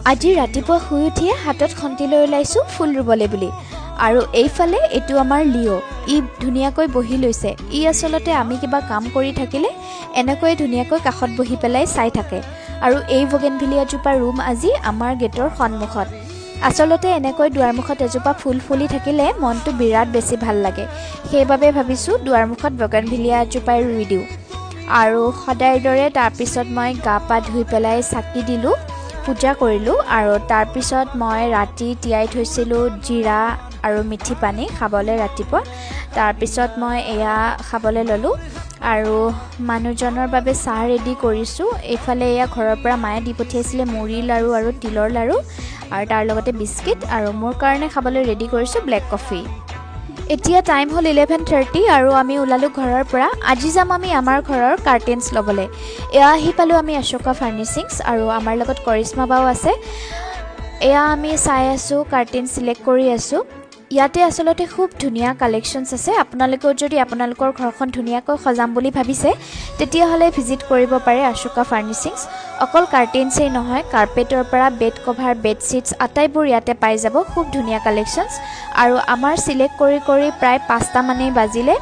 আজি ৰাতিপুৱা শুই উঠিয়ে হাতত খন্তি লৈ ওলাইছোঁ ফুল ৰুবলৈ বুলি। আৰু এইফালে এইটো আমাৰ লিঅ', ই ধুনীয়াকৈ বহি লৈছে। ই আচলতে আমি কিবা কাম কৰি থাকিলে এনেকৈ ধুনীয়াকৈ কাষত বহি পেলাই চাই থাকে। আৰু এই বগেনভিলিয়াজোপা ৰুম আজি আমাৰ গেটৰ সন্মুখত। আচলতে এনেকৈ দুৱাৰমুখত এজোপা ফুল ফুলি থাকিলে মনটো বিৰাট বেছি ভাল লাগে। সেইবাবে ভাবিছোঁ দুৱাৰমুখত বগেনভিলিয়া এজোপাই ৰুই দিওঁ। আৰু সদায়ৰ দৰে তাৰপিছত মই গা পা ধুই পেলাই চাকি দিলোঁ, পূজা কৰিলোঁ। আৰু তাৰপিছত মই ৰাতি তিয়াই থৈছিলোঁ জিৰা আৰু মিঠি পানী খাবলৈ ৰাতিপুৱা। তাৰপিছত মই এয়া খাবলৈ ল'লোঁ আৰু মানুহজনৰ বাবে চাহ ৰেডি কৰিছোঁ। এইফালে এয়া ঘৰৰ পৰা মায়ে দি পঠিয়াইছিলে মুড়ি লাড়ু আৰু তিলৰ লাড়ু আৰু তাৰ লগতে বিস্কিট, আৰু মোৰ কাৰণে খাবলৈ ৰেডি কৰিছোঁ ব্লেক কফি। এতিয়া টাইম হ'ল 11:30 আৰু আমি ওলালোঁ ঘৰৰ পৰা। আজি যাম আমি আমাৰ ঘৰৰ কাৰ্টেইনছ ল'বলৈ। এয়া আহি পালোঁ আমি অশোকা ফাৰ্নিচিংছ, আৰু আমাৰ লগত কৰিশ্মা বাও আছে। এয়া আমি চাই আছোঁ, কাৰ্টেইন চিলেক্ট কৰি আছোঁ। ইয়াতে আচলতে খুব ধুনীয়া কালেকশ্যনছ আছে। আপোনালোকেও যদি আপোনালোকৰ ঘৰখন ধুনীয়াকৈ সজাম বুলি ভাবিছে তেতিয়াহ'লে ভিজিট কৰিব পাৰে অশোকা ফাৰ্নিচিংছ। অকল কাৰ্টেইনছেই নহয়, কাৰ্পেটৰ পৰা বেড কভাৰ, বেডশ্বীটছ আটাইবোৰ ইয়াতে পাই যাব। খুব ধুনীয়া কালেকশ্যনছ। আৰু আমাৰ চিলেক্ট কৰি কৰি প্ৰায় 5টা মানেই বাজিলে।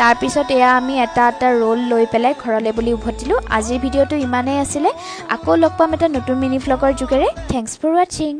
তাৰপিছত এয়া আমি এটা এটা ৰোল লৈ পেলাই ঘৰলৈ বুলি উভতিলোঁ। আজিৰ ভিডিঅ'টো ইমানেই আছিলে। আকৌ লগ পাম এটা নতুন মিনি ভ্লগৰ যোগেৰে। থেংকছ ফৰ ৱাচিং।